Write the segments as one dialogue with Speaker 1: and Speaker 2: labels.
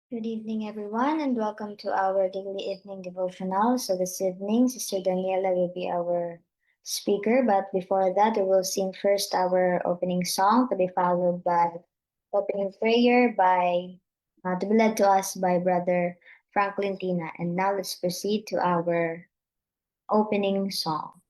Speaker 1: Good evening, everyone, and welcome to our daily evening devotional. So, this evening, Sister Daniela will be our speaker, but before that, we will sing first our opening song to be followed by opening prayer to be led to us by Brother Franklin Tina. And now let's proceed to our opening song.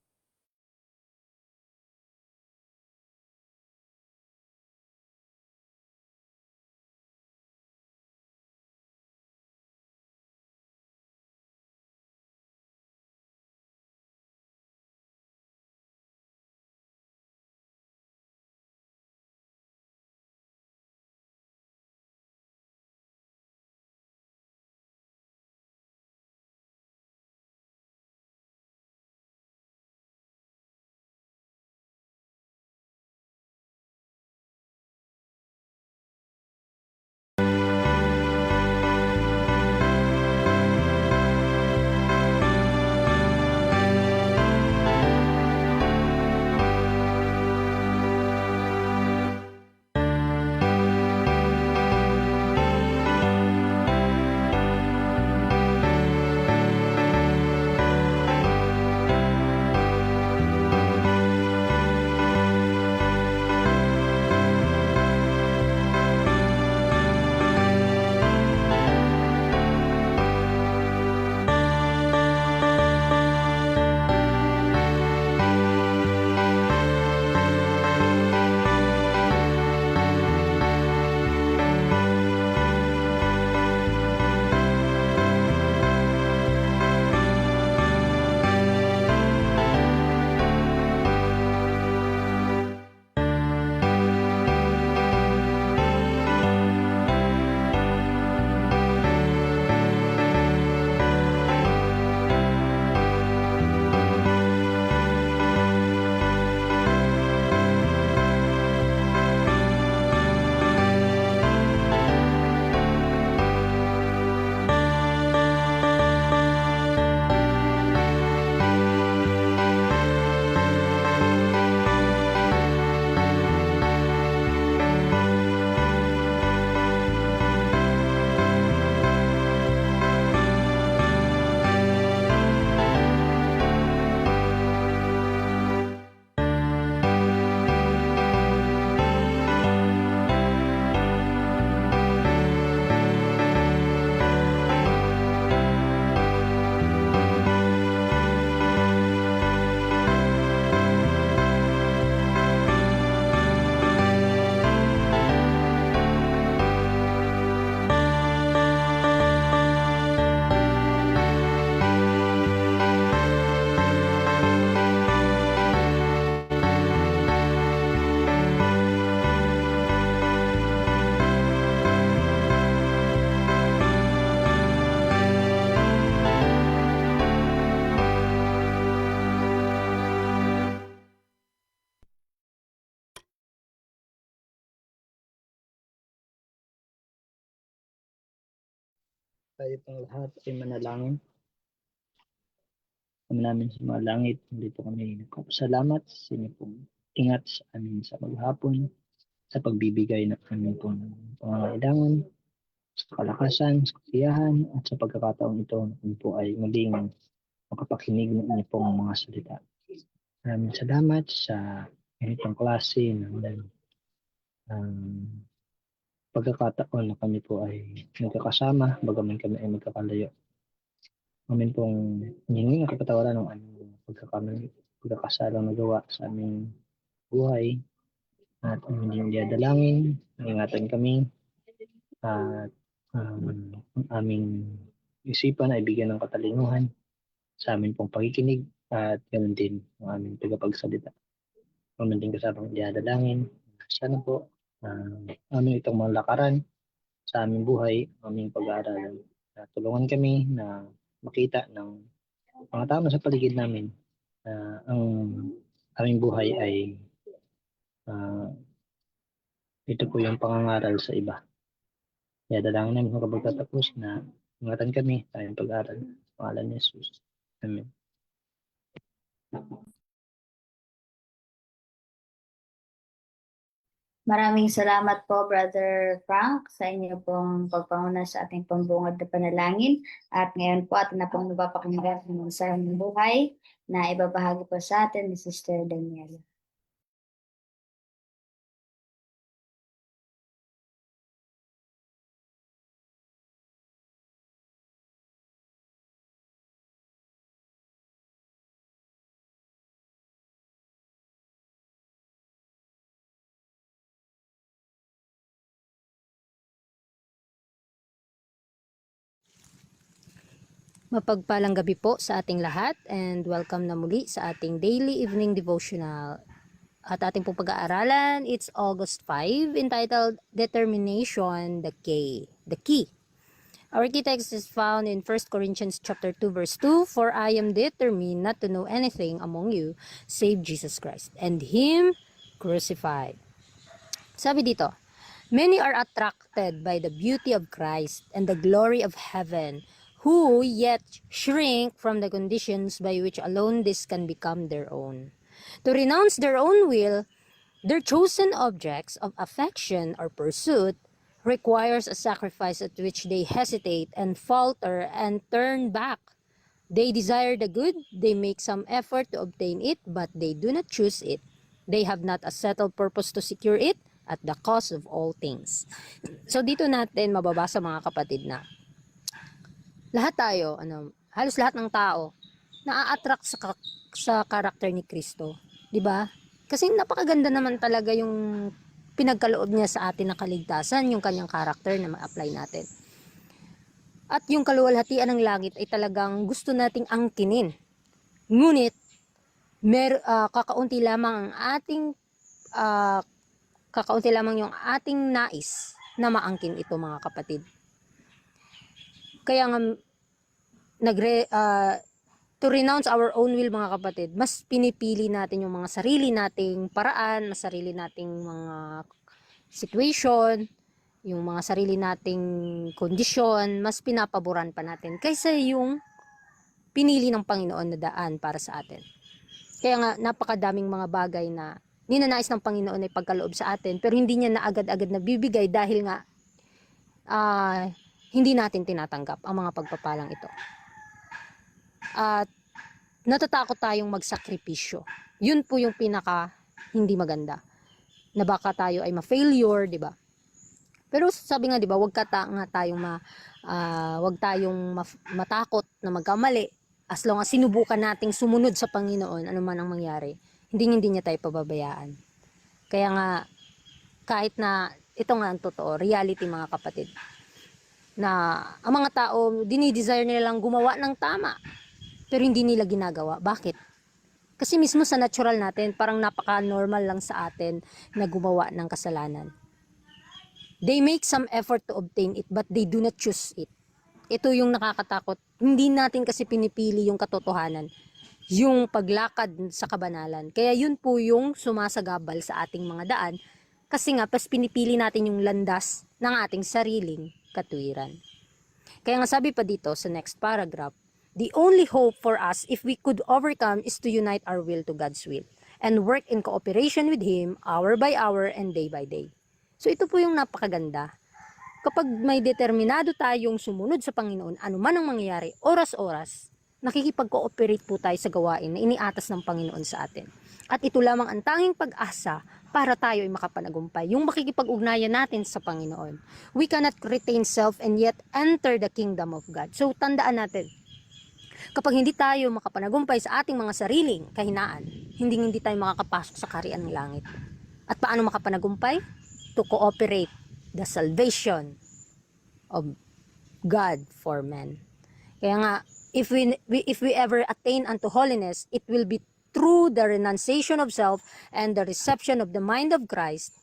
Speaker 2: Tayo pong lahat ay manalangin. Ama namin sa mga langit, hindi po kami nagpapasalamat sa inyo pong ingat sa amin sa maghapon, sa pagbibigay ng aming pong pangangailangan, sa kalakasan, sa kasiyahan, at sa pagkakataong ito na kami po ay muling makapakinig ng inyo pong mga salita. Maraming salamat sa ganitong klase ng pagkakataon na kami po ay nagkakasama, bagaman kami ay magkakalayo. Amin pong hiningi ang kapatawaran ng aming pagkakasalang nagawa sa aming buhay at aming dalangin, ingatan kami at ang aming isipan ay bigyan ng katalinuhan sa amin pong pakikinig at ganoon din ang aming tagapagsalita. Amin din kasama dalangin. Sana po aming itong mga lakaran sa aming buhay, aming pag-aaral. Tulungan kami na makita ng mga tao sa paligid namin ang aming buhay ay ito po yung pangangaral sa iba. Kaya dalangin namin kung kapag tatapos na ingatan kami tayong pag-aaral. Pangalan ni Jesus. Amen.
Speaker 1: Maraming salamat po, Brother Frank, sa inyo pong pagpanguna sa ating pambungad na panalangin. At ngayon po atin na pong napapakinggan ng masayang buhay na ibabahagi po sa atin ni Sister Daniela.
Speaker 3: Mapagpalang gabi po sa ating lahat and welcome na muli sa ating daily evening devotional. At ating pong pag-aaralan, it's August 5, entitled Determination, the Key. Our key text is found in 1 Corinthians chapter 2 verse 2, "For I am determined not to know anything among you save Jesus Christ and Him crucified." Sabi dito, "Many are attracted by the beauty of Christ and the glory of heaven, who yet shrink from the conditions by which alone this can become their own. To renounce their own will, their chosen objects of affection or pursuit, requires a sacrifice at which they hesitate and falter and turn back. They desire the good, they make some effort to obtain it, but they do not choose it. They have not a settled purpose to secure it at the cost of all things." So dito natin mababasa mga kapatid na lahat tayo, halos lahat ng tao, naa-attract sa karakter ni Kristo. 'Di ba? Kasi napakaganda naman talaga yung pinagkaloob niya sa atin na kaligtasan, yung kanyang karakter na ma-apply natin. At yung kaluwalhatian ng langit ay talagang gusto nating angkinin. Ngunit, kakaunti lamang yung ating nais na maangkin ito mga kapatid. Kaya nga, to renounce our own will mga kapatid, mas pinipili natin yung mga sarili nating paraan, mas sarili nating mga situation, yung mga sarili nating kondisyon, mas pinapaboran pa natin kaysa yung pinili ng Panginoon na daan para sa atin. Kaya nga, napakadaming mga bagay na ninanais ng Panginoon ay pagkaloob sa atin, pero hindi niya na agad-agad nabibigay dahil nga hindi natin tinatanggap ang mga pagpapalang ito. At natatakot tayong magsakripisyo. Yun po yung pinaka hindi maganda. Na baka tayo ay ma-failure, 'di ba? Pero sabi nga 'di ba, wag tayong matakot na magkamali as long as sinubukan nating sumunod sa Panginoon ano man ang mangyari. Hindi niya tayo pababayaan. Kaya nga kahit na ito nga ang totoo, reality mga kapatid, na ang mga tao, dinidesire nila lang gumawa ng tama, pero hindi nila ginagawa. Bakit? Kasi mismo sa natural natin, parang napaka-normal lang sa atin na gumawa ng kasalanan. They make some effort to obtain it, but they do not choose it. Ito yung nakakatakot. Hindi natin kasi pinipili yung katotohanan, yung paglakad sa kabanalan. Kaya yun po yung sumasagabal sa ating mga daan, kasi nga, pas pinipili natin yung landas ng ating sariling katwiran. Kaya nga sabi pa dito sa next paragraph, "The only hope for us if we could overcome is to unite our will to God's will and work in cooperation with Him hour by hour and day by day." So ito po yung napakaganda. Kapag may determinado tayong sumunod sa Panginoon, ano man ang mangyayari, oras-oras, nakikipag-cooperate po tayo sa gawain na iniatas ng Panginoon sa atin. At ito lamang ang tanging pag-asa para tayo ay makapanagumpay, yung makikipag-ugnayan natin sa Panginoon. We cannot retain self and yet enter the kingdom of God. So tandaan natin, kapag hindi tayo makapanagumpay sa ating mga sariling kahinaan, hindi tayo makakapasok sa kaharian ng langit. At paano makapanagumpay? To cooperate the salvation of God for men. Kaya nga, if we ever attain unto holiness, it will be through the renunciation of self and the reception of the mind of Christ.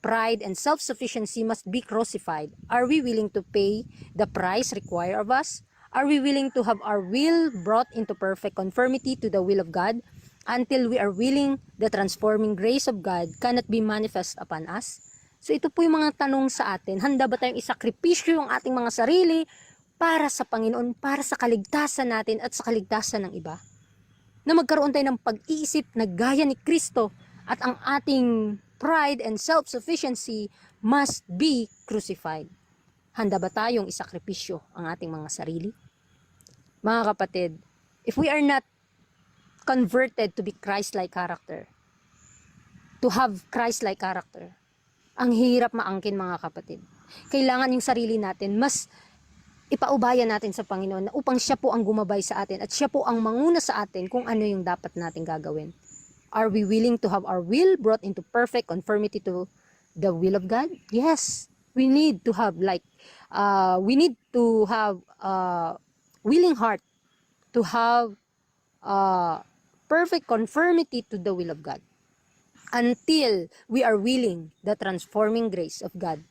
Speaker 3: Pride and self-sufficiency must be crucified. Are we willing to pay the price required of us? Are we willing to have our will brought into perfect conformity to the will of God? Until we are willing, the transforming grace of God cannot be manifest upon us. So ito po yung mga tanong sa atin. Handa ba tayong isakripisyo yung ating mga sarili para sa Panginoon, para sa kaligtasan natin at sa kaligtasan ng iba? Na magkaroon tayo ng pag-iisip na gaya ni Kristo at ang ating pride and self-sufficiency must be crucified. Handa ba tayong isakripisyo ang ating mga sarili? Mga kapatid, if we are not converted to be Christ-like character, to have Christ-like character, ang hirap maangkin mga kapatid. Kailangan yung sarili natin, mas ipaubayan natin sa Panginoon na upang siya po ang gumabay sa atin at siya po ang manguna sa atin kung ano yung dapat natin gagawin. Are we willing to have our will brought into perfect conformity to the will of God? Yes. We need to have willing heart to have perfect conformity to the will of God. Until we are willing the transforming grace of God,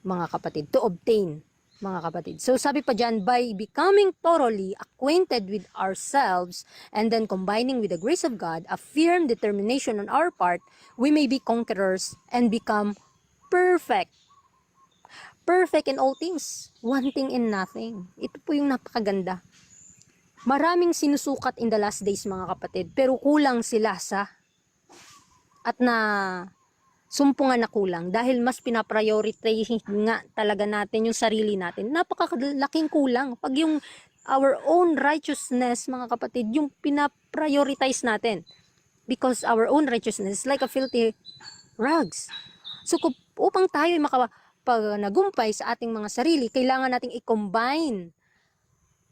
Speaker 3: mga kapatid, to obtain, mga kapatid. So sabi pa dyan, by becoming thoroughly acquainted with ourselves and then combining with the grace of God, a firm determination on our part, we may be conquerors and become perfect. Perfect in all things, wanting in nothing. Ito po yung napakaganda. Maraming sinusukat in the last days mga kapatid, pero kulang sila sa at na sumpungan na kulang dahil mas pinaprioritize nga talaga natin yung sarili natin. Napakalaking kulang. Pag yung our own righteousness, mga kapatid, yung pinaprioritize natin. Because our own righteousness is like a filthy rags. So upang tayo makapagnagumpay sa ating mga sarili, kailangan nating i-combine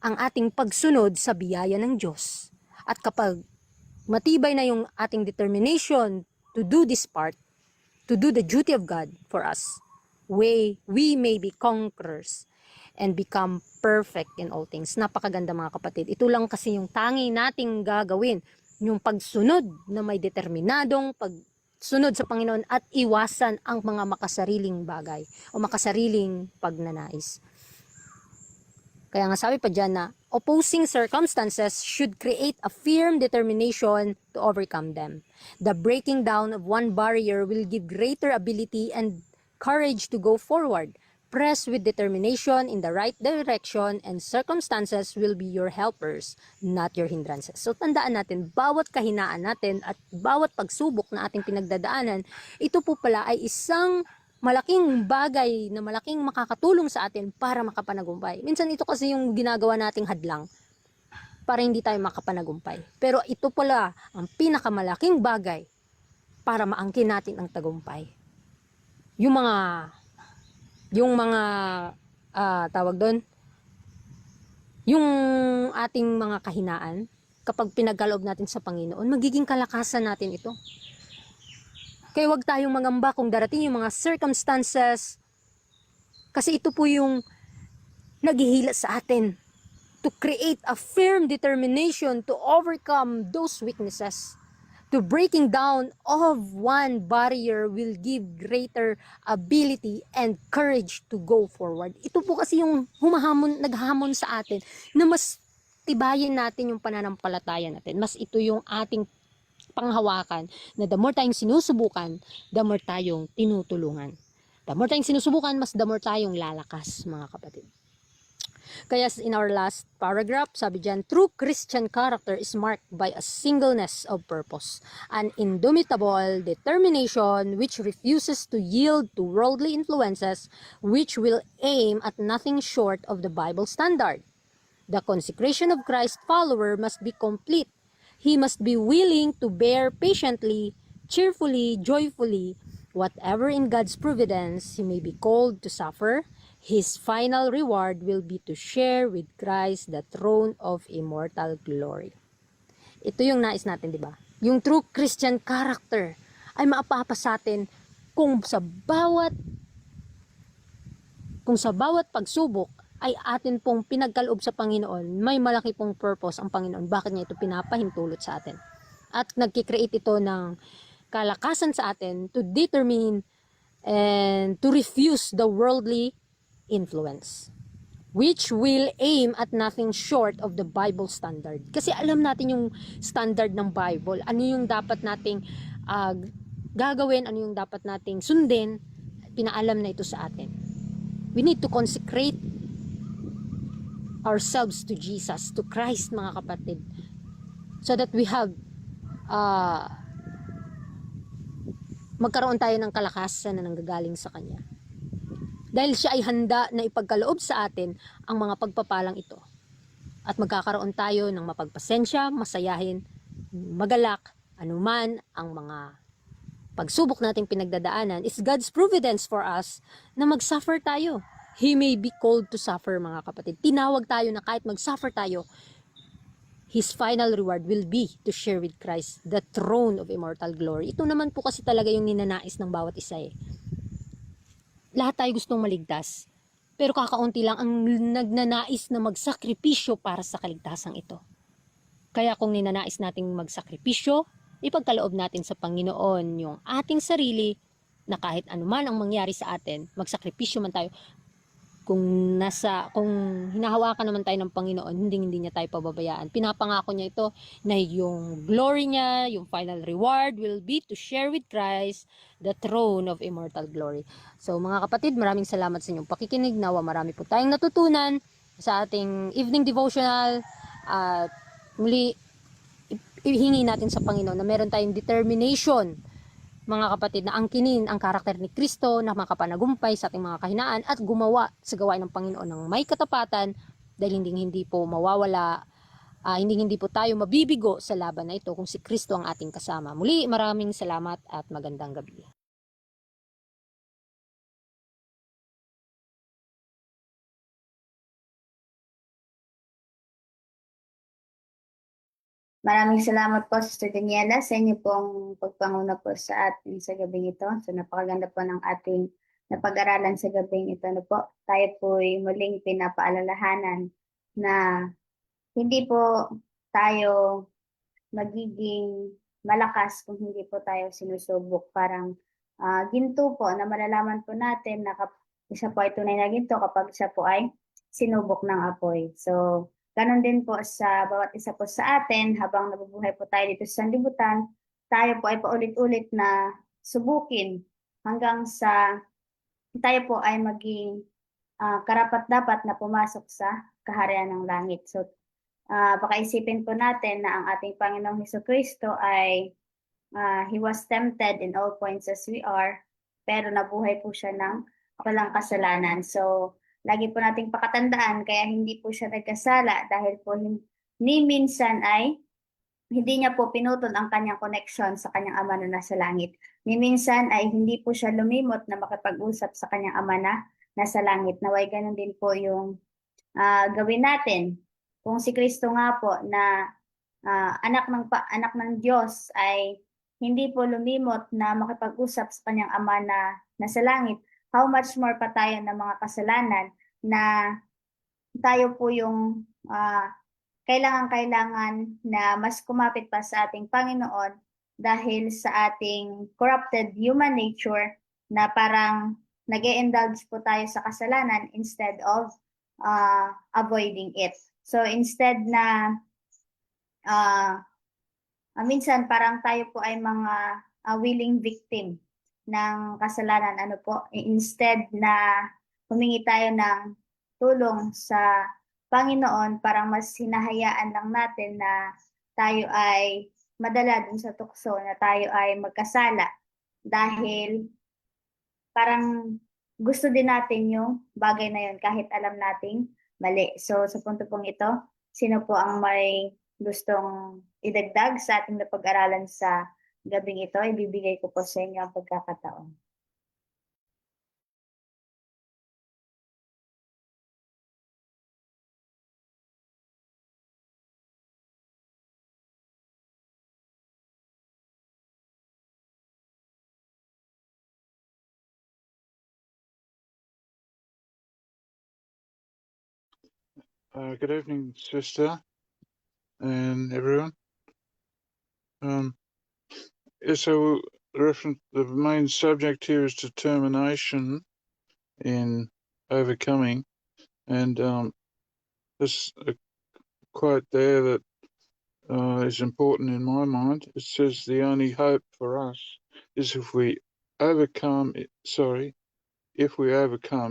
Speaker 3: ang ating pagsunod sa biyaya ng Diyos. At kapag matibay na yung ating determination to do this part, to do the duty of God for us, we may be conquerors and become perfect in all things. Napakaganda mga kapatid. Ito lang kasi yung tangi nating gagawin, yung pagsunod na may determinadong pagsunod sa Panginoon at iwasan ang mga makasariling bagay o makasariling pagnanais. Kaya nga sabi pa dyan na opposing circumstances should create a firm determination to overcome them. The breaking down of one barrier will give greater ability and courage to go forward. Press with determination in the right direction and circumstances will be your helpers, not your hindrances. So tandaan natin, bawat kahinaan natin at bawat pagsubok na ating pinagdadaanan, ito po pala ay isang malaking bagay na malaking makakatulong sa atin para makapanagumpay. Minsan ito kasi yung ginagawa nating hadlang para hindi tayo makapanagumpay. Pero ito pala ang pinakamalaking bagay para maangkin natin ang tagumpay. Yung mga tawag doon, yung ating mga kahinaan, kapag pinagkaloob natin sa Panginoon, magiging kalakasan natin ito. Kaya huwag tayong mangamba kung darating yung mga circumstances, kasi ito po yung naghihila sa atin to create a firm determination to overcome those weaknesses. To breaking down of one barrier will give greater ability and courage to go forward. Ito po kasi yung naghamon sa atin na mas tibayin natin yung pananampalataya natin. Mas ito yung ating panghawakan na the more tayong sinusubukan, the more tayong tinutulungan. The more tayong sinusubukan, mas the more tayong lalakas, mga kapatid. Kaya in our last paragraph, sabi dyan, true Christian character is marked by a singleness of purpose, an indomitable determination which refuses to yield to worldly influences, which will aim at nothing short of the Bible standard. The consecration of Christ's follower must be complete. He must be willing to bear patiently, cheerfully, joyfully, whatever in God's providence he may be called to suffer. His final reward will be to share with Christ the throne of immortal glory. Ito yung nais natin, di ba? Yung true Christian character ay maapapa sa atin kung sa bawat pagsubok ay atin pong pinagkaloob sa Panginoon, may malaki pong purpose ang Panginoon. Bakit niya ito pinapahintulot sa atin? At nagkikreate ito ng kalakasan sa atin to determine and to refuse the worldly influence, which will aim at nothing short of the Bible standard. Kasi alam natin yung standard ng Bible, ano yung dapat nating gagawin, ano yung dapat nating sundin, pinaalam na ito sa atin. We need to consecrate ourselves to Jesus, to Christ, mga kapatid, so that we have magkaroon tayo ng kalakasan na nanggagaling sa Kanya. Dahil siya ay handa na ipagkaloob sa atin ang mga pagpapalang ito. At magkakaroon tayo ng mapagpasensya, masayahin, magalak, anuman ang mga pagsubok nating pinagdadaanan is God's providence for us na mag-suffer tayo. He may be called to suffer, mga kapatid. Tinawag tayo na kahit mag-suffer tayo, His final reward will be to share with Christ the throne of immortal glory. Ito naman po kasi talaga yung ninanais ng bawat isa eh. Lahat tayo gustong maligtas. Pero kakaunti lang ang nagnanais na magsakripisyo para sa kaligtasang ito. Kaya kung ninanais nating magsakripisyo, ipagkaloob natin sa Panginoon yung ating sarili na kahit anuman ang mangyari sa atin, magsakripisyo man tayo. Kung hinahawakan naman tayo ng Panginoon, hindi niya tayo pababayaan. Pinapangako niya ito na yung glory niya, yung final reward will be to share with Christ the throne of immortal glory. So mga kapatid, maraming salamat sa inyong pakikinig. Nawa marami po tayong natutunan sa ating evening devotional. At muli, ihingi natin sa Panginoon na meron tayong determination, mga kapatid, na angkinin ang karakter ni Kristo na makapanagumpay sa ating mga kahinaan at gumawa sa gawain ng Panginoon ng may katapatan, dahil hindi po mawawala, hindi po tayo mabibigo sa laban na ito kung si Kristo ang ating kasama. Muli, maraming salamat at magandang gabi.
Speaker 1: Maraming salamat po, Sister Daniela, sa inyo pong pagpanguna po sa atin sa gabing ito. So napakaganda po ng ating napag-aralan sa gabing ito. Po, tayo po ay muling pinapaalalahanan na hindi po tayo magiging malakas kung hindi po tayo sinusubok. Parang ginto po na malalaman po natin na isa po ay tunay na ginto kapag siya po ay sinubok ng apoy. So, ganon din po sa bawat isa po sa atin, habang nabubuhay po tayo dito sa sanlibutan, tayo po ay paulit-ulit na subukin hanggang sa tayo po ay maging karapat-dapat na pumasok sa kaharian ng langit. So, pakaisipin po natin na ang ating Panginoong Hesukristo ay He was tempted in all points as we are, pero nabuhay po siya ng walang kasalanan. So, lagi po nating pakatandaan, kaya hindi po siya nagkasala dahil po ni minsan ay hindi niya po pinutol ang kanyang connection sa kanyang ama na nasa langit. Ni minsan ay hindi po siya lumimot na makipag-usap sa kanyang ama na nasa langit. Naway ganun din po yung gawin natin. Kung si Kristo nga po na anak ng Diyos ay hindi po lumimot na makipag-usap sa kanyang ama na nasa langit, how much more pa tayo ng mga kasalanan na tayo po yung kailangan na mas kumapit pa sa ating Panginoon dahil sa ating corrupted human nature na parang nag-e-indulge po tayo sa kasalanan instead of avoiding it. So instead na minsan parang tayo po ay mga willing victim ng kasalanan, instead na humingi tayo ng tulong sa Panginoon, parang mas hinahayaan lang natin na tayo ay madala dun sa tukso na tayo ay magkasala dahil parang gusto din natin yung bagay na yun kahit alam nating mali. So sa punto pong ito, sino po ang may gustong idagdag sa ating napag-aralan sa gabing ito? Ibibigay ko po sa inyo ang pagkakataon.
Speaker 4: Good evening, sister, and everyone. So the main subject here is determination in overcoming, and this quote there that is important in my mind. It says the only hope for us is if we overcome,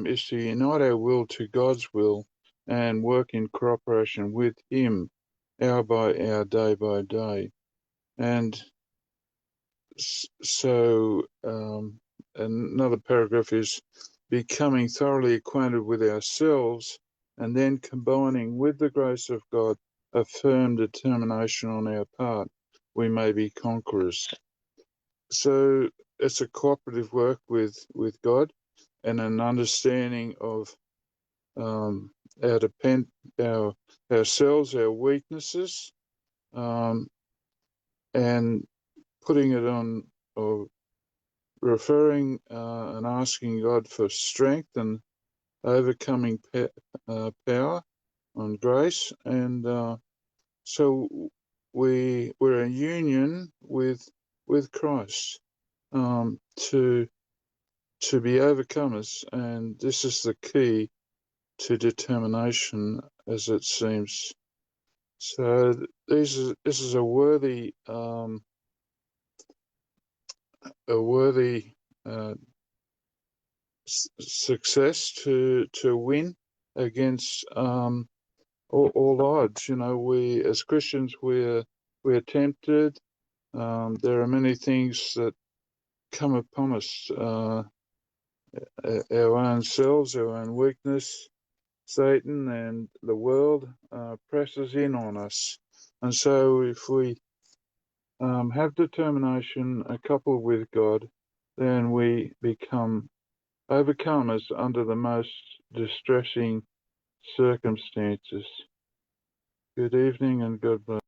Speaker 4: is to unite our will to God's will and work in cooperation with Him, hour by hour, day by day. And another paragraph is becoming thoroughly acquainted with ourselves and then combining with the grace of God a firm determination on our part, we may be conquerors. So it's a cooperative work with God and an understanding of ourselves, our weaknesses, and putting it on, or referring and asking God for strength and overcoming power and grace. And so we're in union with Christ to be overcomers, and this is the key to determination, as it seems. So this is a worthy success to win against all odds. You know, we as Christians we're tempted. There are many things that come upon us, our own selves, our own weakness. Satan and the world presses in on us, and so if we have determination coupled with God, then we become overcomers under the most distressing circumstances. Good evening and God bless.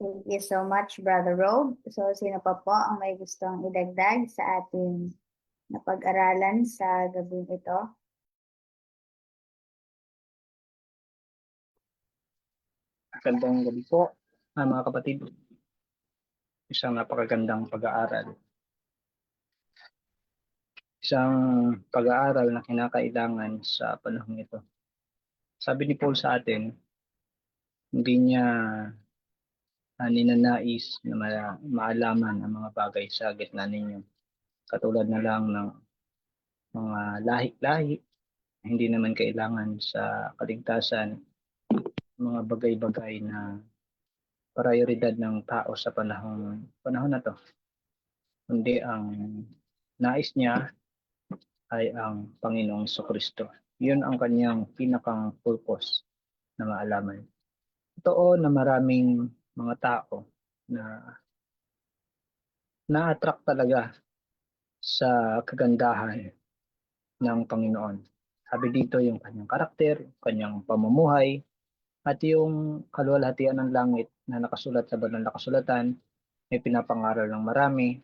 Speaker 1: Thank you so much, Brother Rob. So, sino pa po ang may gustong idagdag sa ating napag-aralan sa gabing ito?
Speaker 2: Magandang gabi po, mga kapatid. Isang napakagandang pag-aaral. Isang pag-aaral na kinakailangan sa panahon ito. Sabi ni Paul sa atin, hindi niya ninanais na maalaman ang mga bagay sa gitna ninyo. Katulad na lang ng mga lahi-lahi, hindi naman kailangan sa kaligtasan, mga bagay-bagay na prioridad ng tao sa panahon na to. Kundi ang nais niya ay ang Panginoong Jesucristo. Yun ang kanyang pinakang purpose na maalaman. Totoo na maraming mga tao na na-attract talaga sa kagandahan ng Panginoon. Sabi dito yung kanyang karakter, kanyang pamumuhay, at yung kaluwalhatian ng langit na nakasulat sa banal na kasulatan, may pinapangaral ng marami,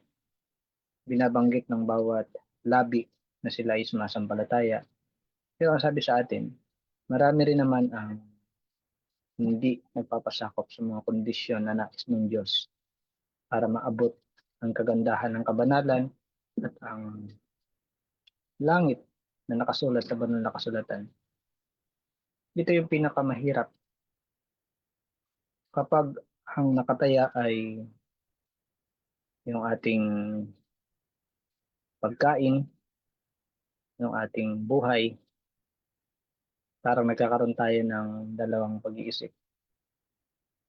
Speaker 2: binabanggit ng bawat labi na sila ay sumasampalataya. Pero ang sabi sa atin, marami rin naman ang hindi nagpapasakop sa mga kondisyon na nais ng Diyos para maabot ang kagandahan ng kabanalan at ang langit na nakasulat sa banal na kasulatan. Dito yung pinakamahirap. Kapag ang nakataya ay yung ating pagkain, yung ating buhay, parang nagkakaroon tayo ng dalawang pag-iisip.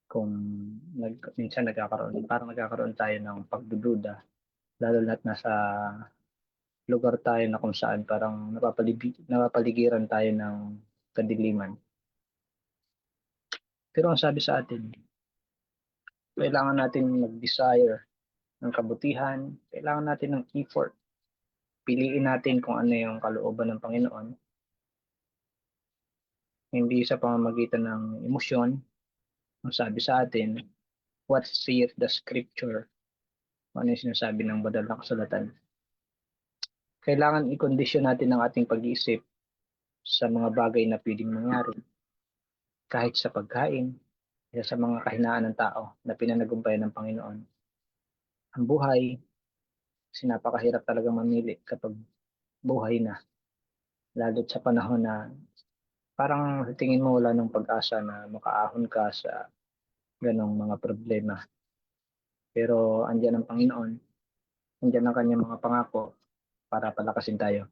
Speaker 2: Kung minsan parang nagkakaroon tayo ng pagdududa, lalo na't nasa lugar tayo na kung saan parang napapaligiran tayo ng kadiliman. Pero ang sabi sa atin, kailangan natin mag-desire ng kabutihan, kailangan natin ng effort. Piliin natin kung ano yung kalooban ng Panginoon. Hindi sa pamamagitan ng emosyon. Ang sabi sa atin, what saith the scripture? Ano yung sinasabi ng banal na kasulatan? Kailangan i-condition natin ang ating pag-iisip sa mga bagay na pwedeng mangyari. Kahit sa pagkain, sa mga kahinaan ng tao na pinanagumpayan ng Panginoon. Ang buhay, napakahirap talaga mamili kapag buhay na. Lalo't sa panahon na parang tingin mo wala ng pag-asa na makaahon ka sa ganong mga problema. Pero andyan ang Panginoon, andyan ang kanyang mga pangako para palakasin tayo.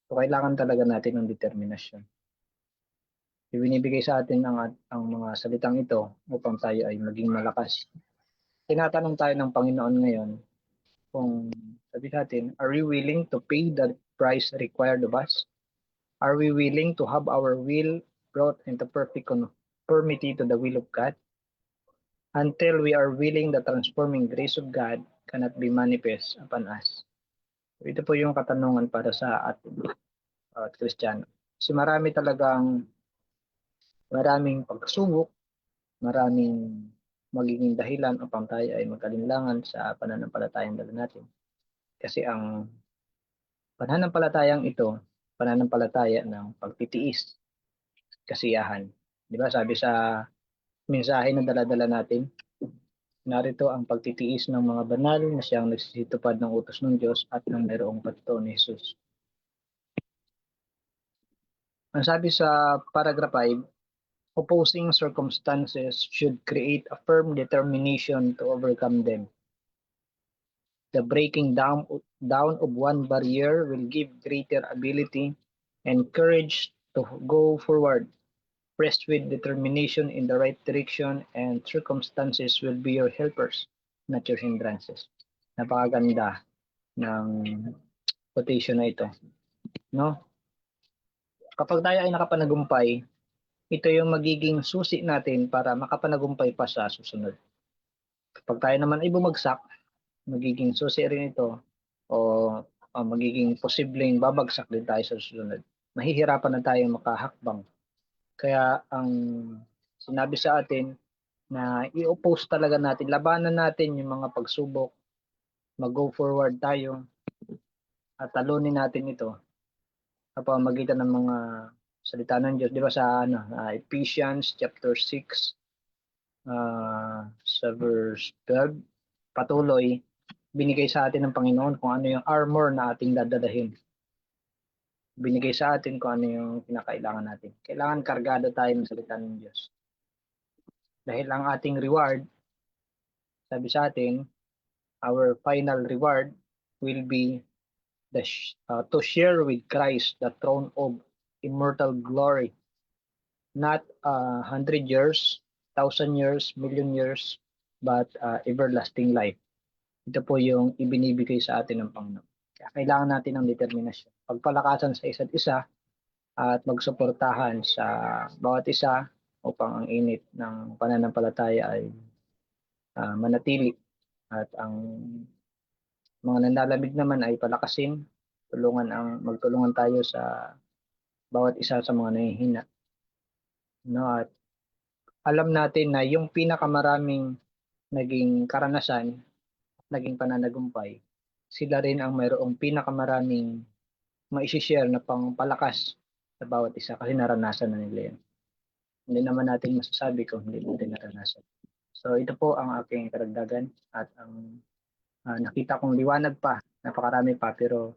Speaker 2: So kailangan talaga natin ng determinasyon. Ibinibigay sa atin ang mga salitang ito upang tayo ay maging malakas tinatanong tayo ng Panginoon ngayon kung sabi natin, are we willing to pay the price required of us? Are we willing to have our will brought into perfect conformity to the will of God? Until we are willing, the transforming grace of God cannot be manifest upon us. Ito po yung katanungan para sa ating Kristiyano. Kasi maraming pagsubok, maraming magiging dahilan upang tayo ay magkalinlangan sa pananampalatayang dala natin. Kasi ang pananampalatayang ito, pananampalataya ng pagtitiis, kasiyahan. Di ba sabi sa mensahe na dala-dala natin, narito ang pagtitiis ng mga banal na siyang nagsisitupad ng utos ng Diyos at ng mayroong patutuo ni Jesus. Ang sabi sa paragraph 5, opposing circumstances should create a firm determination to overcome them. The breaking down of one barrier will give greater ability and courage to go forward. Press with determination in the right direction, and circumstances will be your helpers, not your hindrances. Napakaganda ng quotation na ito, no? Kapag tayo ay nakapanagumpay, ito yung magiging susi natin para makapanagumpay pa sa susunod. Kapag tayo naman ay bumagsak, magiging susi rin ito o magiging posibleng babagsak din tayo sa susunod. Mahihirapan na tayo makahakbang. Kaya ang sinabi sa atin na i-oppose talaga natin, labanan natin yung mga pagsubok, mag-go forward tayo at talunin natin ito sa pamamagitan ng mga salita ng Diyos. Di ba sa Ephesians chapter 6 sa verse 12, patuloy binigay sa atin ng Panginoon kung ano yung armor na ating dadalahin. Binigay sa atin kung ano yung kinakailangan natin. Kailangan kargado tayo ng salita ng Diyos. Dahil ang ating reward, sabi sa atin, our final reward will be to share with Christ the throne of immortal glory. Not 100 years, 1,000 years, million years, but everlasting life. Ito po yung ibinibigay sa atin ng Panginoon. Kaya kailangan natin ng determinasyon. Pagpalakasan sa isa't isa at magsuportahan sa bawat isa upang ang init ng pananampalataya ay manatili. At ang mga nanlalamig naman ay palakasin, magtulungan tayo sa bawat isa sa mga nahihina. No, at alam natin na yung pinakamaraming naging karanasan, naging pananagumpay, sila rin ang mayroong pinakamaraming maisishare na pangpalakas sa bawat isa kasi naranasan na nila yan. Hindi naman natin masasabi kung hindi natin naranasan. So ito po ang aking karagdagan at ang nakita kong liwanag pa, napakarami pa, pero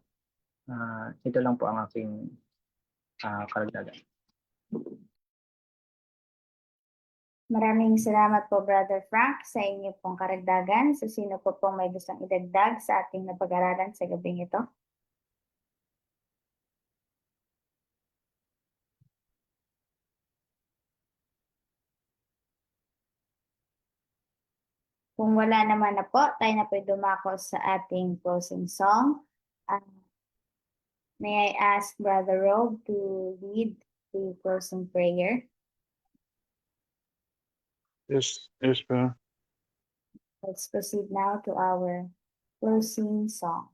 Speaker 2: ito lang po ang aking karagdagan.
Speaker 1: Maraming salamat po, Brother Frank, sa inyo pong karagdagan. So, sino po pong may gustong idagdag sa ating napag-aralan sa gabing ito? Kung wala naman na po, tayo na po dumako sa ating closing song. May I ask Brother Rob to lead the closing prayer?
Speaker 4: Yes, brother.
Speaker 1: Let's proceed now to our closing song.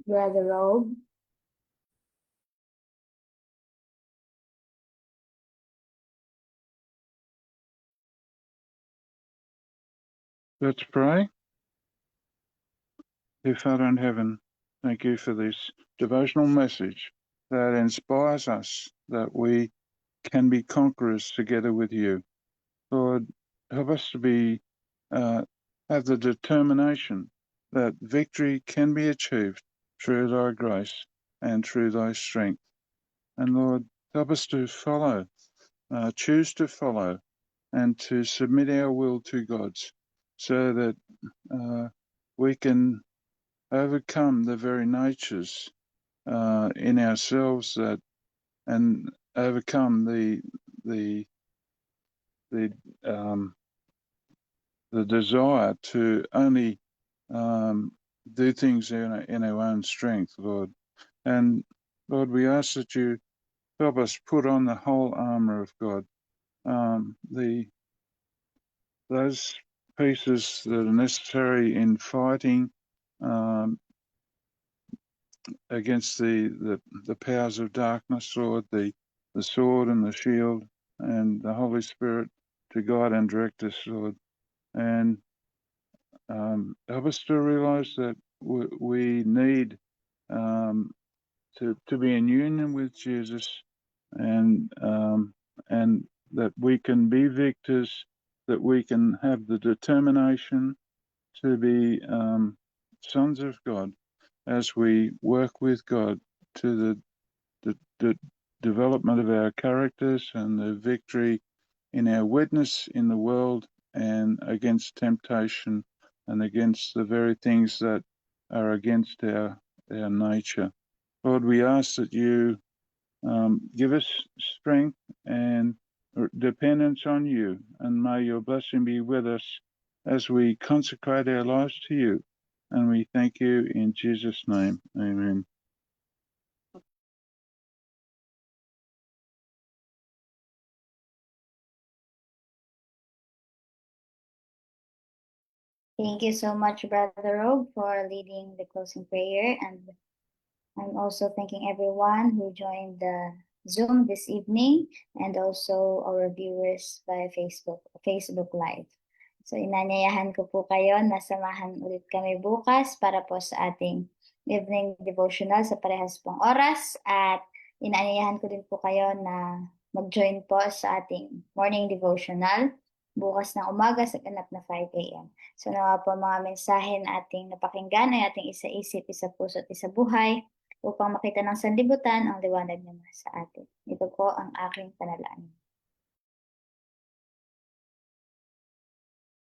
Speaker 1: Brother Robe.
Speaker 4: Let's pray. Dear Father in heaven, thank you for this devotional message that inspires us that we can be conquerors together with you. Lord, help us to be have the determination that victory can be achieved through thy grace and through thy strength. And Lord, help us to follow, choose to follow, and to submit our will to God's, so that we can overcome the very natures in ourselves and overcome the desire to only do things in our own strength, Lord. And Lord, we ask that you help us put on the whole armor of God, those pieces that are necessary in fighting against the powers of darkness, Lord, the sword and the shield and the Holy Spirit to guide and direct us, Lord. And help us to realize that we need to be in union with Jesus, and that we can be victors, that we can have the determination to be sons of God as we work with God to the development of our characters and the victory in our witness in the world and against temptation and against the very things that are against our nature. Lord, we ask that you give us strength and dependence on you, and may your blessing be with us as we consecrate our lives to you. And we thank you in Jesus' name. Amen.
Speaker 1: Thank you so much, Brother Robe, for leading the closing prayer. And I'm also thanking everyone who joined the Zoom this evening and also our viewers via Facebook Live. So inanyayahan ko po kayo na samahan ulit kami bukas para po sa ating evening devotional sa parehas pong oras, at inanyayahan ko din po kayo na mag-join po sa ating morning devotional bukas ng umaga sa ganap na 5 a.m. So nawa po mga mensahe na ating napakinggan ay ating isa-isip, isa-puso at isa-buhay upang makita ng sanlibutan ang liwanag ng sa atin. Ito po ang aking panalangin.